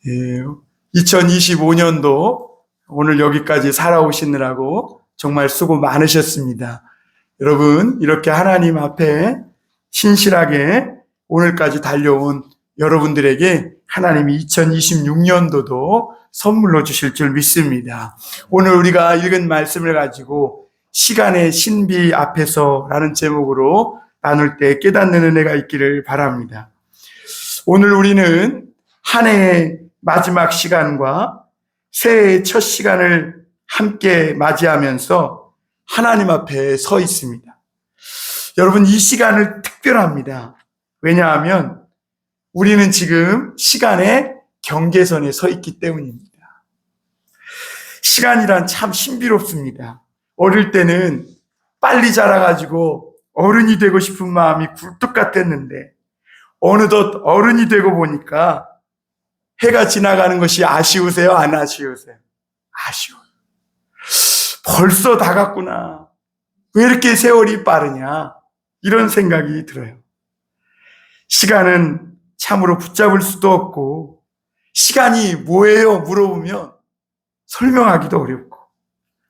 예, 2025년도 오늘 여기까지 살아오시느라고 정말 수고 많으셨습니다. 여러분, 이렇게 하나님 앞에 신실하게 오늘까지 달려온 여러분들에게 하나님이 2026년도도 선물로 주실 줄 믿습니다. 오늘 우리가 읽은 말씀을 가지고 시간의 신비 앞에서라는 제목으로 나눌 때 깨닫는 은혜가 있기를 바랍니다. 오늘 우리는 한 해의 마지막 시간과 새해의 첫 시간을 함께 맞이하면서 하나님 앞에 서 있습니다. 여러분, 이 시간을 특별합니다. 왜냐하면 우리는 지금 시간의 경계선에 서 있기 때문입니다. 시간이란 참 신비롭습니다. 어릴 때는 빨리 자라가지고 어른이 되고 싶은 마음이 굴뚝 같았는데 어느덧 어른이 되고 보니까 해가 지나가는 것이 아쉬우세요? 안 아쉬우세요? 아쉬워요. 벌써 다 갔구나. 왜 이렇게 세월이 빠르냐? 이런 생각이 들어요. 시간은 참으로 붙잡을 수도 없고, 시간이 뭐예요? 물어보면 설명하기도 어렵고,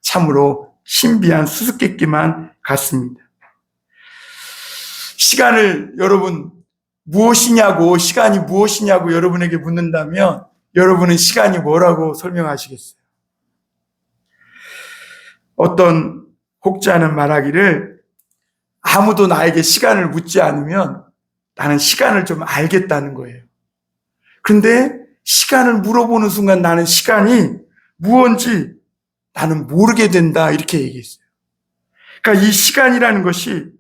참으로 신비한 수수께끼만 같습니다. 시간을 여러분, 시간이 무엇이냐고 여러분에게 묻는다면 여러분은 시간이 뭐라고 설명하시겠어요? 어떤 혹자는 말하기를 아무도 나에게 시간을 묻지 않으면 나는 시간을 좀 알겠다는 거예요. 그런데 시간을 물어보는 순간 나는 시간이 무언지 나는 모르게 된다, 이렇게 얘기했어요. 그러니까 이 시간이라는 것이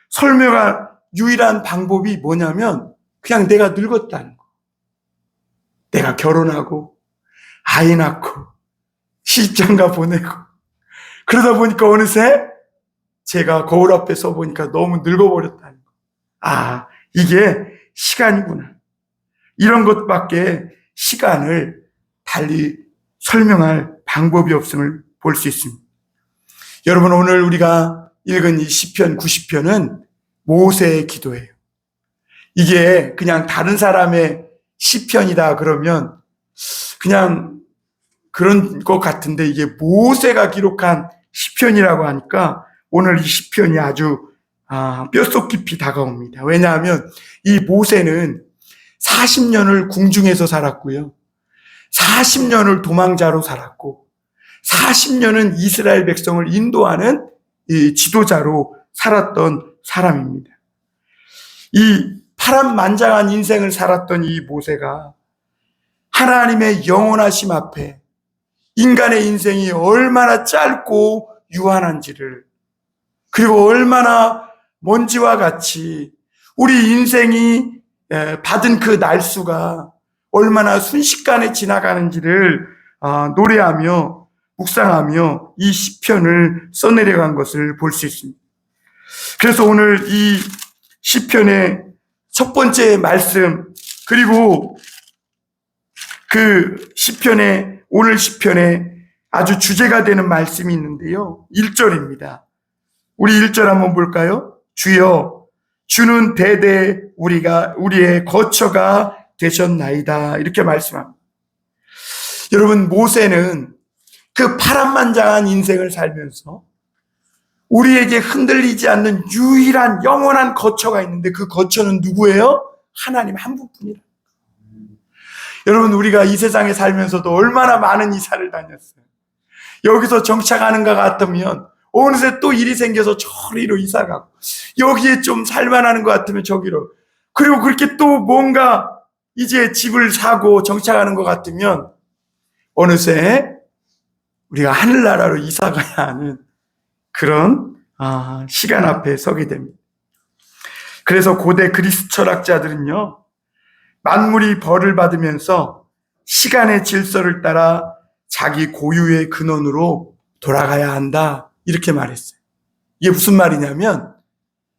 설명할 유일한 방법이 뭐냐면 그냥 내가 늙었다는 거. 내가 결혼하고 아이 낳고 시집장가 보내고 그러다 보니까 어느새 제가 거울 앞에 서 보니까 너무 늙어버렸다는 거. 아, 이게 시간이구나. 이런 것밖에 시간을 달리 설명할 방법이 없음을 볼 수 있습니다. 여러분, 오늘 우리가 읽은 이 시편 90편은 모세의 기도예요. 이게 그냥 다른 사람의 시편이다 그러면 그냥 그런 것 같은데 이게 모세가 기록한 시편이라고 하니까 오늘 이 시편이 아주 뼛속 깊이 다가옵니다. 왜냐하면 이 모세는 40년을 궁중에서 살았고요. 40년을 도망자로 살았고 40년은 이스라엘 백성을 인도하는 이 지도자로 살았던 사람입니다. 이 파란만장한 인생을 살았던 이 모세가 하나님의 영원하심 앞에 인간의 인생이 얼마나 짧고 유한한지를, 그리고 얼마나 먼지와 같이 우리 인생이 받은 그 날수가 얼마나 순식간에 지나가는지를 노래하며 묵상하며 이 시편을 써내려간 것을 볼 수 있습니다. 그래서 오늘 이 시편의 첫 번째 말씀, 그리고 그 시편의, 오늘 시편에 아주 주제가 되는 말씀이 있는데요. 1절입니다. 우리 1절 한번 볼까요? 주여, 주는 대대 우리의 거처가 되셨나이다. 이렇게 말씀합니다. 여러분, 모세는 그 파란만장한 인생을 살면서 우리에게 흔들리지 않는 유일한 영원한 거처가 있는데 그 거처는 누구예요? 하나님 한 분뿐이라. 여러분, 우리가 이 세상에 살면서도 얼마나 많은 이사를 다녔어요. 여기서 정착하는 것 같으면 어느새 또 일이 생겨서 저리로 이사가고, 여기에 좀 살만하는 것 같으면 저기로, 그리고 그렇게 또 뭔가 이제 집을 사고 정착하는 것 같으면 어느새 우리가 하늘나라로 이사가야 하는 그런 시간 앞에 서게 됩니다. 그래서 고대 그리스 철학자들은요, 만물이 벌을 받으면서 시간의 질서를 따라 자기 고유의 근원으로 돌아가야 한다, 이렇게 말했어요. 이게 무슨 말이냐면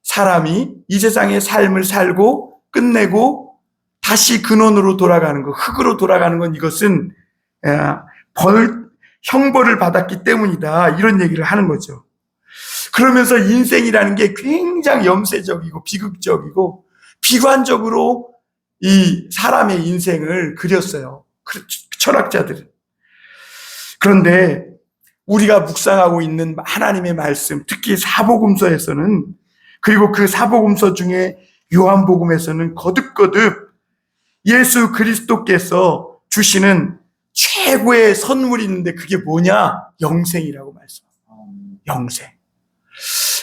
사람이 이 세상의 삶을 살고 끝내고 다시 근원으로 돌아가는 것, 흙으로 돌아가는 건 이것은 형벌을 받았기 때문이다, 이런 얘기를 하는 거죠. 그러면서 인생이라는 게 굉장히 염세적이고 비극적이고 비관적으로 이 사람의 인생을 그렸어요. 철학자들은. 그런데 우리가 묵상하고 있는 하나님의 말씀, 특히 사복음서에서는, 그리고 그 사복음서 중에 요한복음에서는 거듭거듭 예수 그리스도께서 주시는 최고의 선물이 있는데 그게 뭐냐? 영생이라고 말씀합니다. 영생.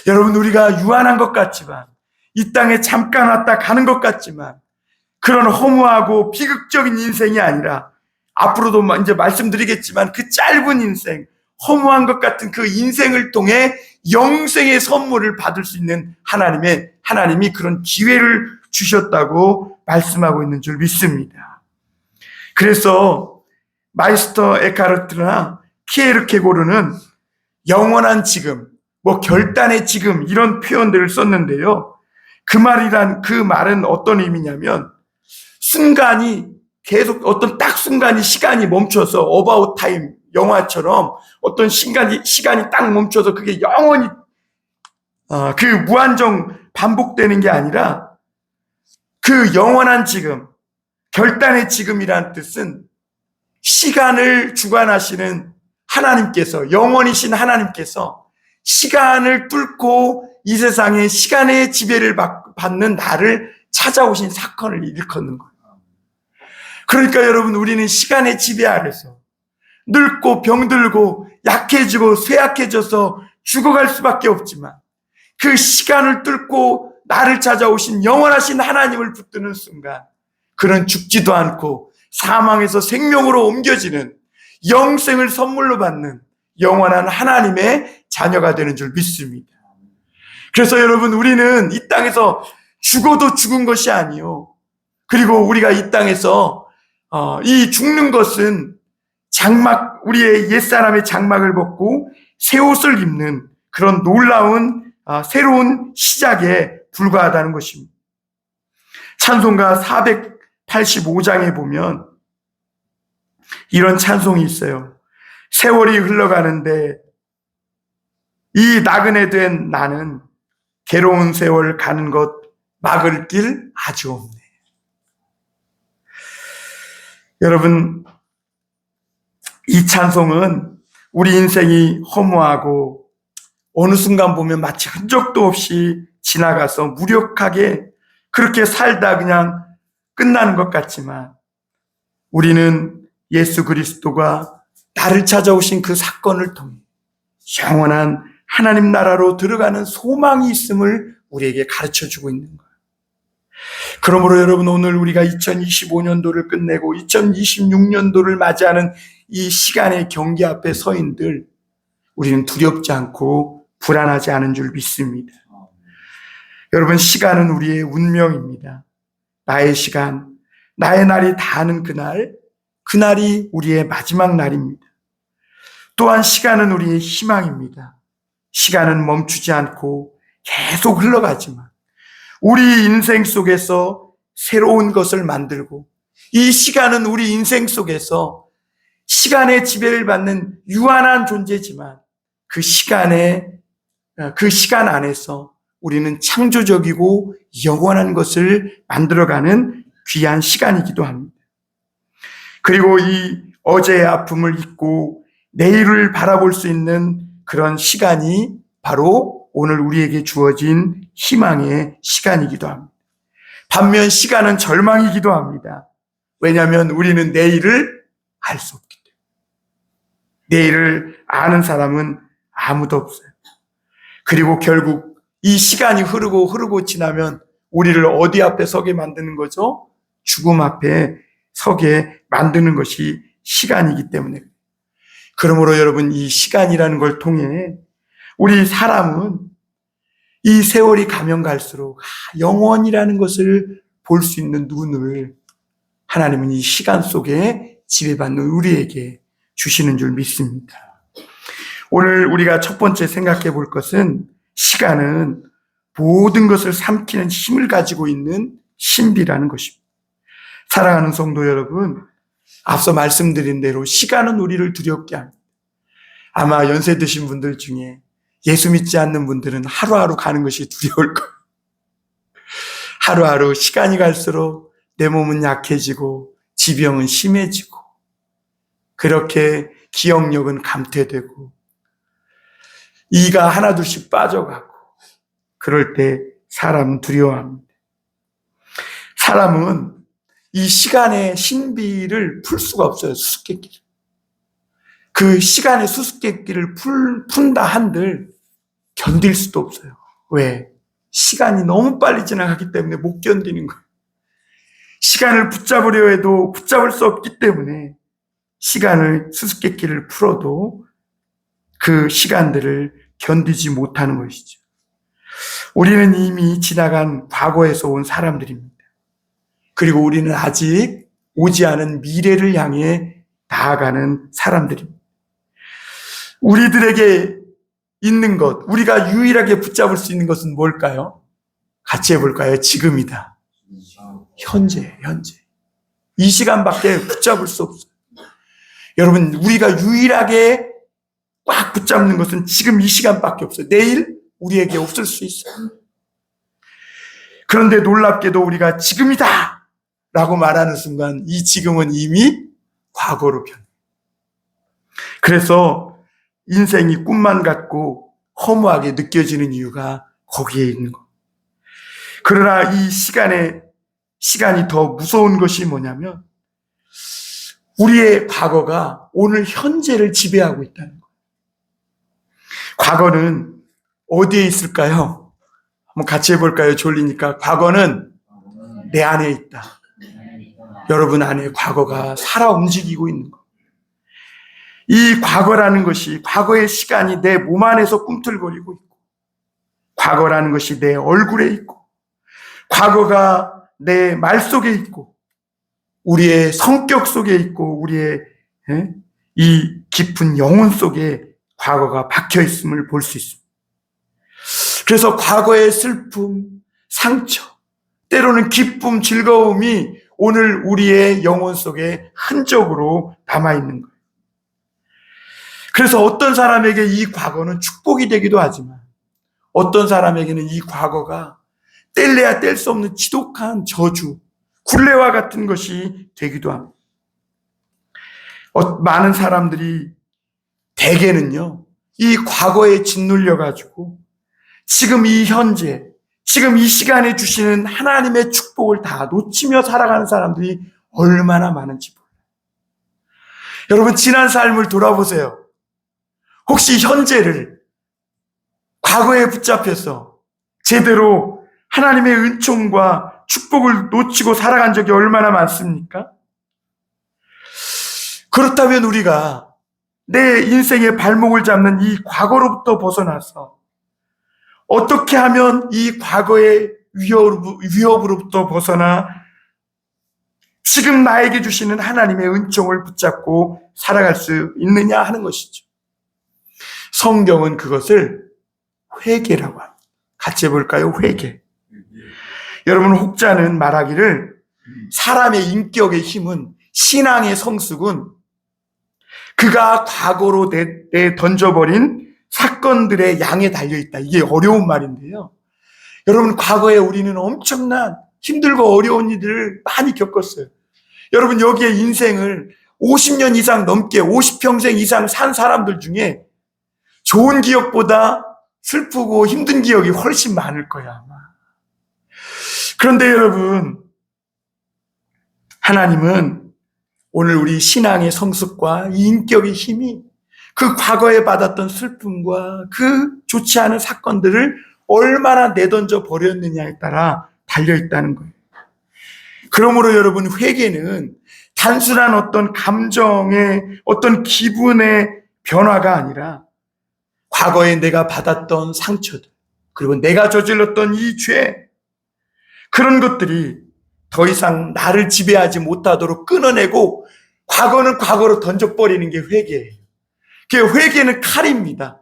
여러분, 우리가 유한한 것 같지만, 이 땅에 잠깐 왔다 가는 것 같지만, 그런 허무하고 비극적인 인생이 아니라, 앞으로도 이제 말씀드리겠지만 그 짧은 인생, 허무한 것 같은 그 인생을 통해 영생의 선물을 받을 수 있는 하나님이 그런 기회를 주셨다고 말씀하고 있는 줄 믿습니다. 그래서 마이스터 에카르트나 키에르케고르는 영원한 지금, 결단의 지금 이런 표현들을 썼는데요. 그 말은 어떤 의미냐면 순간이 계속 어떤 딱 순간이 시간이 멈춰서 어바웃 타임 영화처럼 어떤 시간이 딱 멈춰서 그게 영원히 그 무한정 반복되는 게 아니라 그 영원한 지금, 결단의 지금이라는 뜻은 시간을 주관하시는 하나님께서, 영원이신 하나님께서 시간을 뚫고 이 세상에 시간의 지배를 받는 나를 찾아오신 사건을 일컫는 거예요. 그러니까 여러분, 우리는 시간의 지배 아래서 늙고 병들고 약해지고 쇠약해져서 죽어갈 수밖에 없지만 그 시간을 뚫고 나를 찾아오신 영원하신 하나님을 붙드는 순간 그는 죽지도 않고 사망에서 생명으로 옮겨지는 영생을 선물로 받는 영원한 하나님의 자녀가 되는 줄 믿습니다. 그래서 여러분, 우리는 이 땅에서 죽어도 죽은 것이 아니요. 그리고 우리가 이 땅에서 이 죽는 것은 우리의 옛사람의 장막을 벗고 새 옷을 입는 그런 놀라운 새로운 시작에 불과하다는 것입니다. 찬송가 485장에 보면 이런 찬송이 있어요. 세월이 흘러가는데 이 나그네 된 나는 괴로운 세월 가는 것 막을 길 아주 없네. 여러분, 이 찬송은 우리 인생이 허무하고 어느 순간 보면 마치 흔적도 없이 지나가서 무력하게 그렇게 살다 그냥 끝나는 것 같지만 우리는 예수 그리스도가 나를 찾아오신 그 사건을 통해 영원한 하나님 나라로 들어가는 소망이 있음을 우리에게 가르쳐주고 있는 거예요. 그러므로 여러분, 오늘 우리가 2025년도를 끝내고 2026년도를 맞이하는 이 시간의 경계 앞에 서인들, 우리는 두렵지 않고 불안하지 않은 줄 믿습니다. 여러분, 시간은 우리의 운명입니다. 나의 시간, 나의 날이 다하는 그날이 우리의 마지막 날입니다. 또한 시간은 우리의 희망입니다. 시간은 멈추지 않고 계속 흘러가지만 우리 인생 속에서 새로운 것을 만들고 이 시간은 우리 인생 속에서 시간의 지배를 받는 유한한 존재지만 그 시간 안에서 우리는 창조적이고 영원한 것을 만들어가는 귀한 시간이기도 합니다. 그리고 이 어제의 아픔을 잊고 내일을 바라볼 수 있는 그런 시간이 바로 오늘 우리에게 주어진 희망의 시간이기도 합니다. 반면 시간은 절망이기도 합니다. 왜냐하면 우리는 내일을 알 수 없기 때문에. 내일을 아는 사람은 아무도 없어요. 그리고 결국 이 시간이 흐르고 지나면 우리를 어디 앞에 서게 만드는 거죠? 죽음 앞에 서게 만드는 것이 시간이기 때문에. 그러므로 여러분, 이 시간이라는 걸 통해 우리 사람은 이 세월이 가면 갈수록 영원이라는 것을 볼 수 있는 눈을 하나님은 이 시간 속에 지배받는 우리에게 주시는 줄 믿습니다. 오늘 우리가 첫 번째 생각해 볼 것은 시간은 모든 것을 삼키는 힘을 가지고 있는 신비라는 것입니다. 사랑하는 성도 여러분, 앞서 말씀드린 대로 시간은 우리를 두렵게 합니다. 아마 연세 드신 분들 중에 예수 믿지 않는 분들은 하루하루 가는 것이 두려울 거예요. 하루하루 시간이 갈수록 내 몸은 약해지고 지병은 심해지고 그렇게 기억력은 감퇴되고 이가 하나둘씩 빠져가고 그럴 때 사람은 두려워합니다. 사람은 이 시간의 신비를 풀 수가 없어요. 수수께끼를. 그 시간의 수수께끼를 푼다 한들 견딜 수도 없어요. 왜? 시간이 너무 빨리 지나가기 때문에 못 견디는 거예요. 시간을 붙잡으려 해도 붙잡을 수 없기 때문에 시간을 수수께끼를 풀어도 그 시간들을 견디지 못하는 것이죠. 우리는 이미 지나간 과거에서 온 사람들입니다. 그리고 우리는 아직 오지 않은 미래를 향해 나아가는 사람들입니다. 우리들에게 있는 것, 우리가 유일하게 붙잡을 수 있는 것은 뭘까요? 같이 해볼까요? 지금이다. 현재. 이 시간밖에 붙잡을 수 없어요. 여러분, 우리가 유일하게 꽉 붙잡는 것은 지금 이 시간밖에 없어요. 내일 우리에게 없을 수 있어요. 그런데 놀랍게도 우리가 지금이다 라고 말하는 순간 이 지금은 이미 과거로 변해요. 그래서 인생이 꿈만 같고 허무하게 느껴지는 이유가 거기에 있는 것. 그러나 이 시간이 더 무서운 것이 뭐냐면 우리의 과거가 오늘 현재를 지배하고 있다는 거예요. 과거는 어디에 있을까요? 한번 같이 해볼까요? 졸리니까. 과거는 내 안에 있다. 여러분 안에 과거가 살아 움직이고 있는 것. 이 과거라는 것이, 과거의 시간이 내 몸 안에서 꿈틀거리고 있고, 과거라는 것이 내 얼굴에 있고, 과거가 내 말 속에 있고, 우리의 성격 속에 있고, 우리의 이 깊은 영혼 속에 과거가 박혀 있음을 볼 수 있습니다. 그래서 과거의 슬픔, 상처, 때로는 기쁨, 즐거움이 오늘 우리의 영혼 속에 흔적으로 남아있는 거예요. 그래서 어떤 사람에게 이 과거는 축복이 되기도 하지만 어떤 사람에게는 이 과거가 뗄래야 뗄 수 없는 지독한 저주, 굴레와 같은 것이 되기도 합니다. 많은 사람들이 대개는요, 이 과거에 짓눌려가지고 지금 이 현재, 지금 이 시간에 주시는 하나님의 축복을 다 놓치며 살아가는 사람들이 얼마나 많은지 몰라요. 여러분, 지난 삶을 돌아보세요. 혹시 현재를 과거에 붙잡혀서 제대로 하나님의 은총과 축복을 놓치고 살아간 적이 얼마나 많습니까? 그렇다면 우리가 내 인생의 발목을 잡는 이 과거로부터 벗어나서 어떻게 하면 이 과거의 위협으로부터 벗어나 지금 나에게 주시는 하나님의 은총을 붙잡고 살아갈 수 있느냐 하는 것이죠. 성경은 그것을 회개라고 합니다. 같이 해볼까요? 회개. 여러분, 혹자는 말하기를 사람의 인격의 힘은, 신앙의 성숙은 그가 과거로 던져버린 사건들의 양에 달려있다. 이게 어려운 말인데요. 여러분, 과거에 우리는 엄청난 힘들고 어려운 일들을 많이 겪었어요. 여러분, 여기에 인생을 50년 이상 넘게 50평생 이상 산 사람들 중에 좋은 기억보다 슬프고 힘든 기억이 훨씬 많을 거야, 아마. 그런데 여러분, 하나님은 오늘 우리 신앙의 성숙과 인격의 힘이 그 과거에 받았던 슬픔과 그 좋지 않은 사건들을 얼마나 내던져 버렸느냐에 따라 달려있다는 거예요. 그러므로 여러분, 회개는 단순한 어떤 감정의, 어떤 기분의 변화가 아니라 과거에 내가 받았던 상처들, 그리고 내가 저질렀던 이 죄, 그런 것들이 더 이상 나를 지배하지 못하도록 끊어내고 과거는 과거로 던져버리는 게 회개예요. 그 회개는 칼입니다.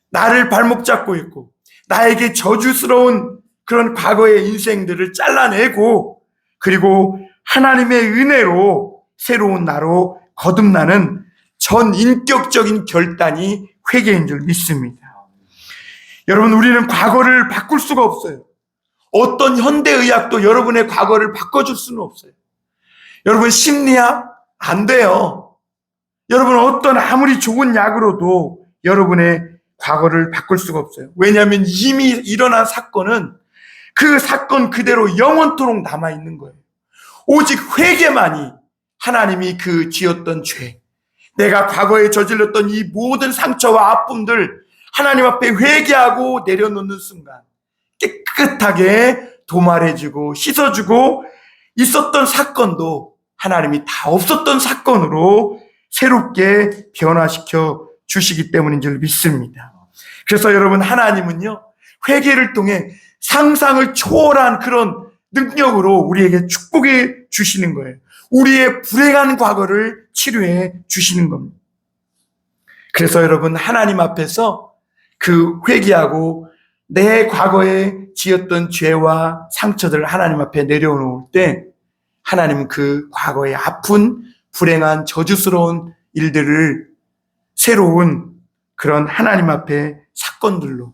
나를 발목 잡고 있고 나에게 저주스러운 그런 과거의 인생들을 잘라내고, 그리고 하나님의 은혜로 새로운 나로 거듭나는 전 인격적인 결단이 회개인 줄 믿습니다. 여러분, 우리는 과거를 바꿀 수가 없어요. 어떤 현대의학도 여러분의 과거를 바꿔줄 수는 없어요. 여러분, 심리학 안 돼요. 여러분, 어떤 아무리 좋은 약으로도 여러분의 과거를 바꿀 수가 없어요. 왜냐하면 이미 일어난 사건은 그 사건 그대로 영원토록 남아있는 거예요. 오직 회개만이 하나님이 그 지었던 죄, 내가 과거에 저질렀던 이 모든 상처와 아픔들 하나님 앞에 회개하고 내려놓는 순간 깨끗하게 도말해주고 씻어주고, 있었던 사건도 하나님이 다 없었던 사건으로 새롭게 변화시켜 주시기 때문인 줄 믿습니다. 그래서 여러분, 하나님은요, 회개를 통해 상상을 초월한 그런 능력으로 우리에게 축복해 주시는 거예요. 우리의 불행한 과거를 치료해 주시는 겁니다. 그래서 여러분, 하나님 앞에서 그 회개하고 내 과거에 지었던 죄와 상처들을 하나님 앞에 내려놓을 때 하나님은 그 과거의 아픈 불행한 저주스러운 일들을 새로운 그런 하나님 앞에 사건들로,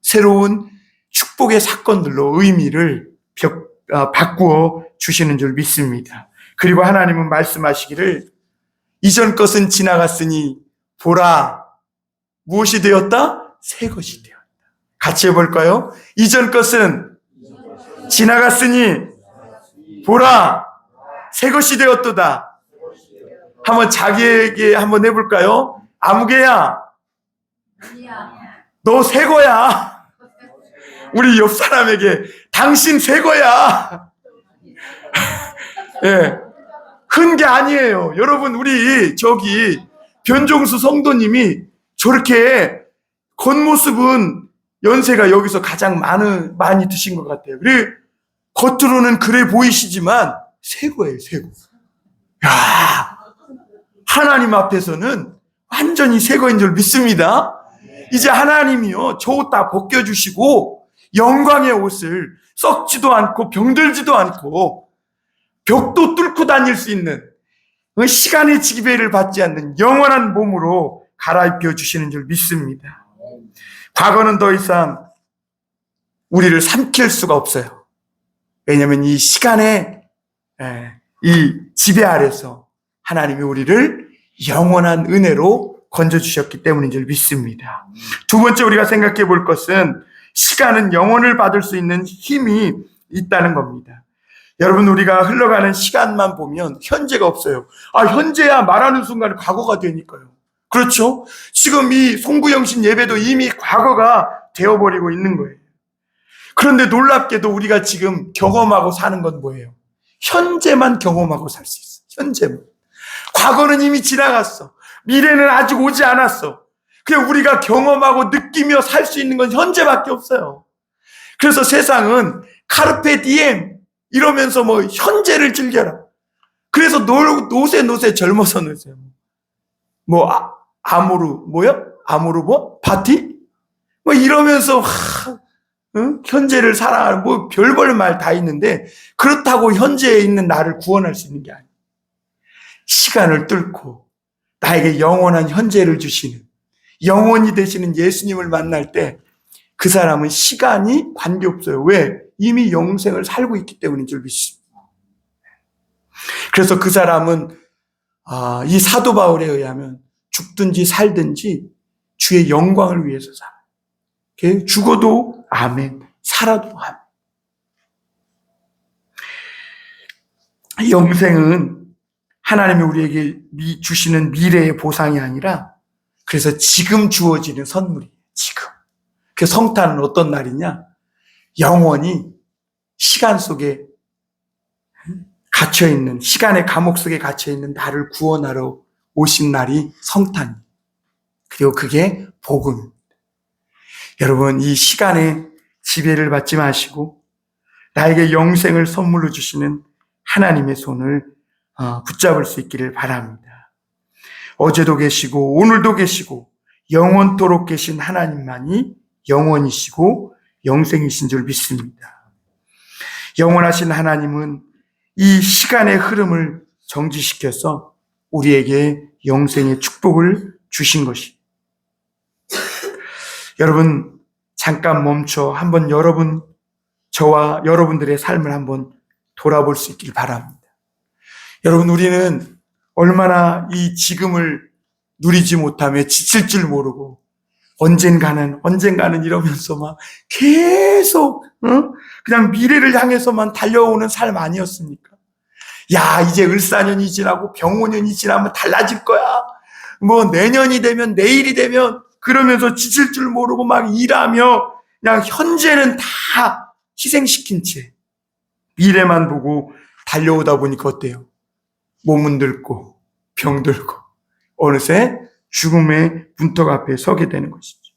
새로운 축복의 사건들로 의미를 바꾸어 주시는 줄 믿습니다. 그리고 하나님은 말씀하시기를 이전 것은 지나갔으니 보라, 무엇이 되었다? 새 것이 되었다. 같이 해볼까요? 이전 것은 지나갔으니 보라, 새 것이 되었도다. 한번 자기에게 한번 해볼까요? 아무개야, 너 새 거야. 우리 옆 사람에게 당신 새 거야. 예, 흔 게 아니에요. 여러분, 우리 변종수 성도님이 저렇게 겉모습은 연세가 여기서 가장 많이 드신 것 같아요. 그리고 겉으로는 그래 보이시지만 새 거예요, 새 거. 야, 하나님 앞에서는 완전히 새 거인 줄 믿습니다. 이제 하나님이요, 저 옷 다 벗겨주시고 영광의 옷을 썩지도 않고 병들지도 않고 벽도 뚫고 다닐 수 있는 시간의 지배를 받지 않는 영원한 몸으로 갈아입혀 주시는 줄 믿습니다. 과거는 더 이상 우리를 삼킬 수가 없어요. 왜냐하면 이 시간의 이 지배 아래서 하나님이 우리를 영원한 은혜로 건져주셨기 때문인 줄 믿습니다. 두 번째 우리가 생각해 볼 것은 시간은 영혼을 받을 수 있는 힘이 있다는 겁니다. 여러분, 우리가 흘러가는 시간만 보면 현재가 없어요. 현재야 말하는 순간 과거가 되니까요. 그렇죠? 지금 이 송구영신 예배도 이미 과거가 되어버리고 있는 거예요. 그런데 놀랍게도 우리가 지금 경험하고 사는 건 뭐예요? 현재만 경험하고 살 수 있어. 현재만. 과거는 이미 지나갔어. 미래는 아직 오지 않았어. 그냥 우리가 경험하고 느끼며 살 수 있는 건 현재밖에 없어요. 그래서 세상은 카르페 디엠 이러면서 현재를 즐겨라. 그래서 노세 젊어서 노세요. 아모르 파티? 이러면서 현재를 사랑하는 별별 말 다 있는데, 그렇다고 현재에 있는 나를 구원할 수 있는 게 아니에요. 시간을 뚫고 나에게 영원한 현재를 주시는, 영원히 되시는 예수님을 만날 때 그 사람은 시간이 관계없어요. 왜? 이미 영생을 살고 있기 때문인 줄 믿습니다. 그래서 그 사람은 이 사도 바울에 의하면 죽든지 살든지 주의 영광을 위해서 살아요. 죽어도 아멘, 살아도 아멘. 영생은 하나님이 우리에게 주시는 미래의 보상이 아니라, 그래서 지금 주어지는 선물이에요. 지금. 그 성탄은 어떤 날이냐? 영원히 시간 속에 갇혀있는, 시간의 감옥 속에 갇혀있는 나를 구원하러 오신 날이 성탄. 그리고 그게 복음입니다. 여러분, 이 시간의 지배를 받지 마시고 나에게 영생을 선물로 주시는 하나님의 손을 붙잡을 수 있기를 바랍니다. 어제도 계시고 오늘도 계시고 영원토록 계신 하나님만이 영원이시고 영생이신 줄 믿습니다. 영원하신 하나님은 이 시간의 흐름을 정지시켜서 우리에게 영생의 축복을 주신 것입니다. 여러분, 잠깐 멈춰 한번 저와 여러분들의 삶을 한번 돌아볼 수 있길 바랍니다. 여러분, 우리는 얼마나 이 지금을 누리지 못하며 지칠 줄 모르고 언젠가는 이러면서 막 계속 그냥 미래를 향해서만 달려오는 삶 아니었습니까? 야, 이제 을사년이 지나고 병오년이 지나면 달라질 거야. 뭐 내년이 되면 내일이 되면 그러면서 지칠 줄 모르고 막 일하며 그냥 현재는 다 희생시킨 채 미래만 보고 달려오다 보니까 어때요? 몸은 늙고 병들고 어느새 죽음의 문턱 앞에 서게 되는 것이죠.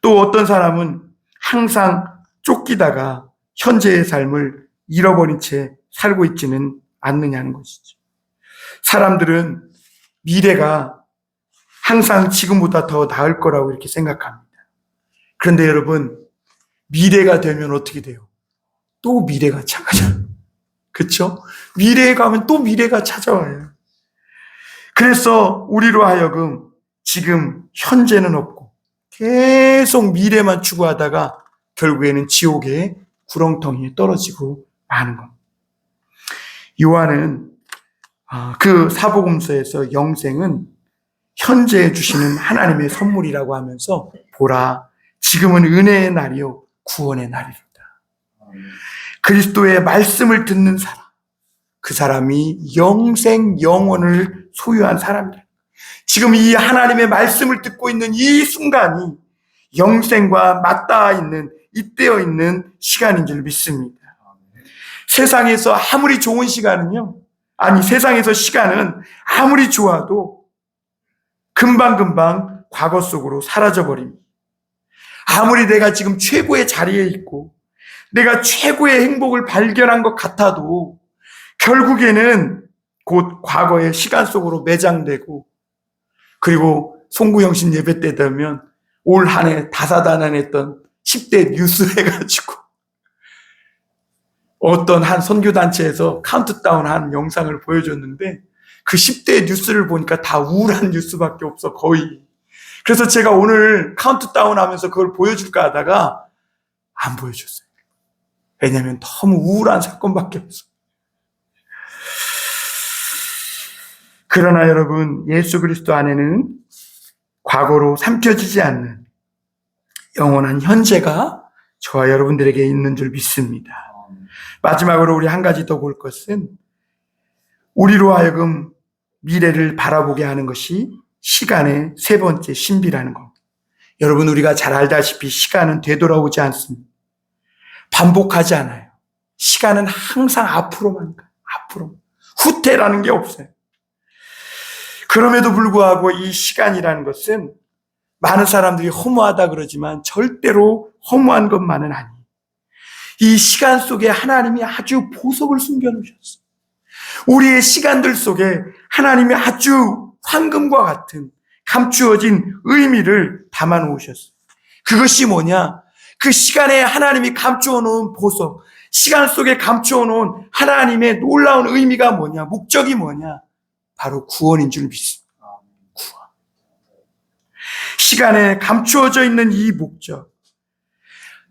또 어떤 사람은 항상 쫓기다가 현재의 삶을 잃어버린 채 살고 있지는 않느냐는 것이죠. 사람들은 미래가 항상 지금보다 더 나을 거라고 이렇게 생각합니다. 그런데 여러분, 미래가 되면 어떻게 돼요? 또 미래가 찾아와요. 그렇죠? 미래에 가면 또 미래가 찾아와요. 그래서 우리로 하여금 지금 현재는 없고 계속 미래만 추구하다가 결국에는 지옥의 구렁텅이에 떨어지고 마는 겁니다. 요한은 그 사복음서에서 영생은 현재에 주시는 하나님의 선물이라고 하면서 보라, 지금은 은혜의 날이요 구원의 날이로다. 그리스도의 말씀을 듣는 사람, 그 사람이 영생 영혼을 소유한 사람이다. 지금 이 하나님의 말씀을 듣고 있는 이 순간이 영생과 맞닿아 있는, 잇대어 있는 시간인 줄 믿습니다. 세상에서 아무리 좋은 시간은요, 세상에서 시간은 아무리 좋아도 금방금방 과거 속으로 사라져버립니다. 아무리 내가 지금 최고의 자리에 있고 내가 최고의 행복을 발견한 것 같아도 결국에는 곧 과거의 시간 속으로 매장되고, 그리고 송구영신 예배 때 되면 올 한 해 다사다난했던 10대 뉴스 해가지고 어떤 한 선교단체에서 카운트다운 한 영상을 보여줬는데 그 10대 뉴스를 보니까 다 우울한 뉴스밖에 없어, 거의. 그래서 제가 오늘 카운트다운 하면서 그걸 보여줄까 하다가 안 보여줬어요. 왜냐하면 너무 우울한 사건밖에 없어. 그러나 여러분, 예수 그리스도 안에는 과거로 삼켜지지 않는 영원한 현재가 저와 여러분들에게 있는 줄 믿습니다. 마지막으로 우리 한 가지 더 볼 것은, 우리로 하여금 미래를 바라보게 하는 것이 시간의 세 번째 신비라는 겁니다. 여러분, 우리가 잘 알다시피 시간은 되돌아오지 않습니다. 반복하지 않아요. 시간은 항상 앞으로만 가요. 앞으로. 후퇴라는 게 없어요. 그럼에도 불구하고 이 시간이라는 것은 많은 사람들이 허무하다 그러지만 절대로 허무한 것만은 아니에요. 이 시간 속에 하나님이 아주 보석을 숨겨놓으셨어요. 우리의 시간들 속에 하나님이 아주 황금과 같은 감추어진 의미를 담아놓으셨어요. 그것이 뭐냐? 그 시간에 하나님이 감추어놓은 보석, 시간 속에 감추어놓은 하나님의 놀라운 의미가 뭐냐? 목적이 뭐냐? 바로 구원인 줄 믿습니다. 구원. 시간에 감추어져 있는 이 목적.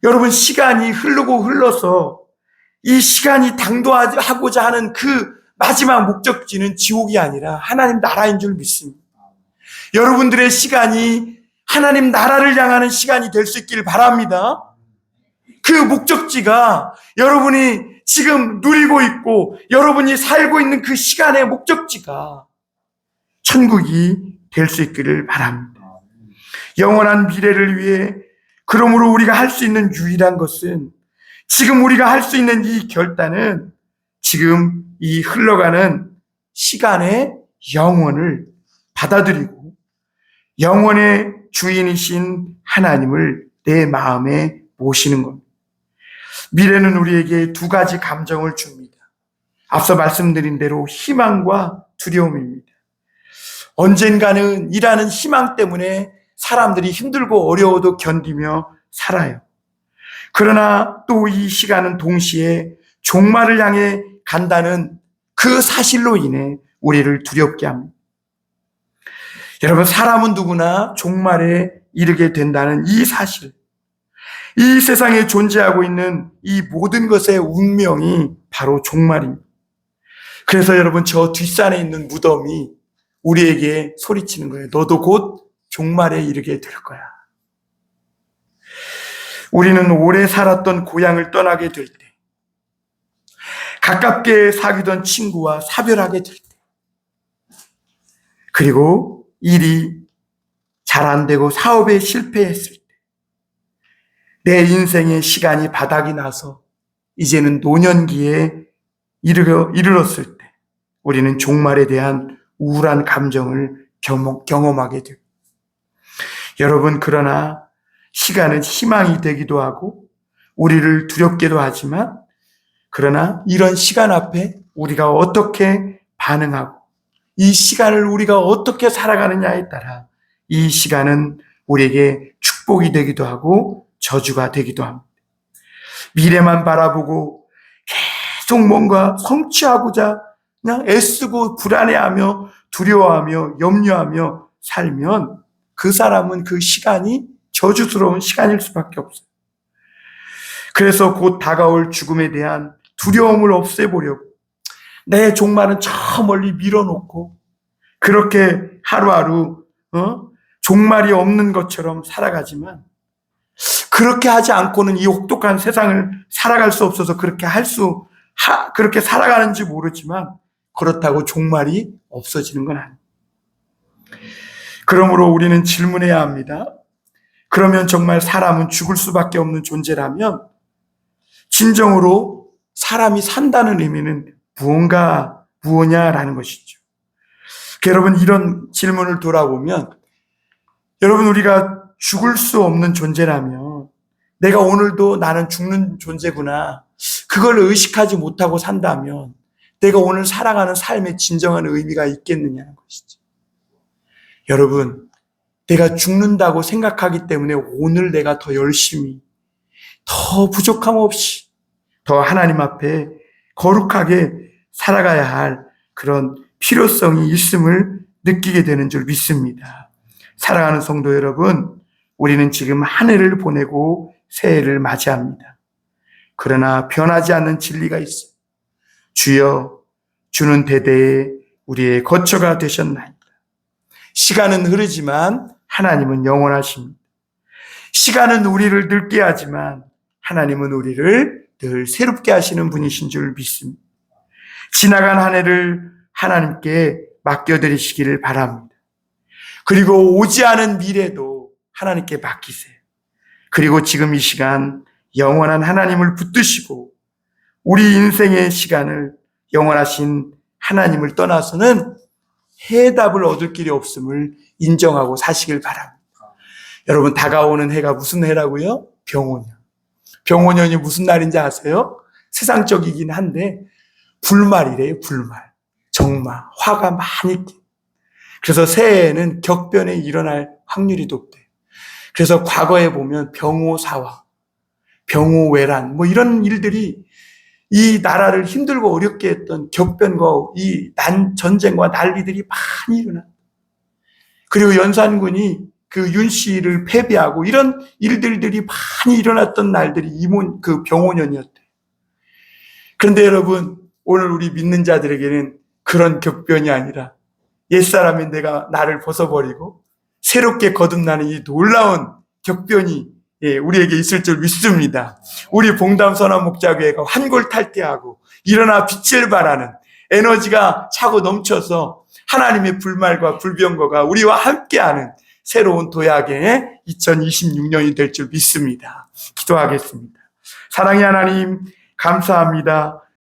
여러분, 시간이 흐르고 흘러서 이 시간이 당도하고자 하는 그 마지막 목적지는 지옥이 아니라 하나님 나라인 줄 믿습니다. 여러분들의 시간이 하나님 나라를 향하는 시간이 될 수 있길 바랍니다. 그 목적지가 여러분이 지금 누리고 있고 여러분이 살고 있는 그 시간의 목적지가 천국이 될 수 있기를 바랍니다. 영원한 미래를 위해 그러므로 우리가 할 수 있는 유일한 것은, 지금 우리가 할 수 있는 이 결단은 지금 이 흘러가는 시간의 영원을 받아들이고 영원의 주인이신 하나님을 내 마음에 모시는 겁니다. 미래는 우리에게 두 가지 감정을 줍니다. 앞서 말씀드린 대로 희망과 두려움입니다. 언젠가는 이라는 희망 때문에 사람들이 힘들고 어려워도 견디며 살아요. 그러나 또 이 시간은 동시에 종말을 향해 간다는 그 사실로 인해 우리를 두렵게 합니다. 여러분, 사람은 누구나 종말에 이르게 된다는 이 사실, 이 세상에 존재하고 있는 이 모든 것의 운명이 바로 종말입니다. 그래서 여러분, 저 뒷산에 있는 무덤이 우리에게 소리치는 거예요. 너도 곧 종말에 이르게 될 거야. 우리는 오래 살았던 고향을 떠나게 될 때, 가깝게 사귀던 친구와 사별하게 될 때, 그리고 일이 잘 안 되고 사업에 실패했을 때, 내 인생의 시간이 바닥이 나서 이제는 노년기에 이르렀을 때, 우리는 종말에 대한 우울한 감정을 경험하게 됩니다. 여러분, 그러나 시간은 희망이 되기도 하고 우리를 두렵게도 하지만, 그러나 이런 시간 앞에 우리가 어떻게 반응하고 이 시간을 우리가 어떻게 살아가느냐에 따라 이 시간은 우리에게 축복이 되기도 하고 저주가 되기도 합니다. 미래만 바라보고 계속 뭔가 성취하고자 그냥 애쓰고 불안해하며 두려워하며 염려하며 살면 그 사람은 그 시간이 저주스러운 시간일 수밖에 없어요. 그래서 곧 다가올 죽음에 대한 두려움을 없애보려고 내 종말은 저 멀리 밀어놓고 그렇게 하루하루 종말이 없는 것처럼 살아가지만, 그렇게 하지 않고는 이 혹독한 세상을 살아갈 수 없어서 그렇게 살아가는지 모르지만, 그렇다고 종말이 없어지는 건 아니에요. 그러므로 우리는 질문해야 합니다. 그러면 정말 사람은 죽을 수밖에 없는 존재라면 진정으로 사람이 산다는 의미는 무엇냐라는 것이죠. 여러분, 이런 질문을 돌아보면, 여러분, 우리가 죽을 수 없는 존재라면 내가 오늘도 나는 죽는 존재구나, 그걸 의식하지 못하고 산다면 내가 오늘 살아가는 삶의 진정한 의미가 있겠느냐는 것이죠. 여러분, 내가 죽는다고 생각하기 때문에 오늘 내가 더 열심히, 더 부족함 없이, 더 하나님 앞에 거룩하게 살아가야 할 그런 필요성이 있음을 느끼게 되는 줄 믿습니다. 사랑하는 성도 여러분, 우리는 지금 한 해를 보내고 새해를 맞이합니다. 그러나 변하지 않는 진리가 있어요. 주여, 주는 대대에 우리의 거처가 되셨나이다. 시간은 흐르지만 하나님은 영원하십니다. 시간은 우리를 늙게 하지만 하나님은 우리를 늘 새롭게 하시는 분이신 줄 믿습니다. 지나간 한 해를 하나님께 맡겨드리시기를 바랍니다. 그리고 오지 않은 미래도 하나님께 맡기세요. 그리고 지금 이 시간 영원한 하나님을 붙드시고 우리 인생의 시간을 영원하신 하나님을 떠나서는 해답을 얻을 길이 없음을 인정하고 사시길 바랍니다. 여러분, 다가오는 해가 무슨 해라고요? 병오년. 병오년이 무슨 날인지 아세요? 세상적이긴 한데 불말이래요. 불말. 정말 화가 많이 끼. 그래서 새해에는 격변이 일어날 확률이 높대요. 그래서 과거에 보면 병오사화, 병오외란 이런 일들이 이 나라를 힘들고 어렵게 했던 격변과 이 전쟁과 난리들이 많이 일어났다. 그리고 연산군이 그 윤씨를 패배하고 이런 일들이 많이 일어났던 날들이 그 병오년이었대요. 그런데 여러분, 오늘 우리 믿는 자들에게는 그런 격변이 아니라 옛사람인 내가 나를 벗어버리고 새롭게 거듭나는 이 놀라운 격변이 우리에게 있을 줄 믿습니다. 우리 봉담 선한 목자교회가 환골탈태하고 일어나 빛을 발하는 에너지가 차고 넘쳐서 하나님의 불말과 불병거가 우리와 함께하는 새로운 도약의 2026년이 될 줄 믿습니다. 기도하겠습니다. 사랑의 하나님, 감사합니다.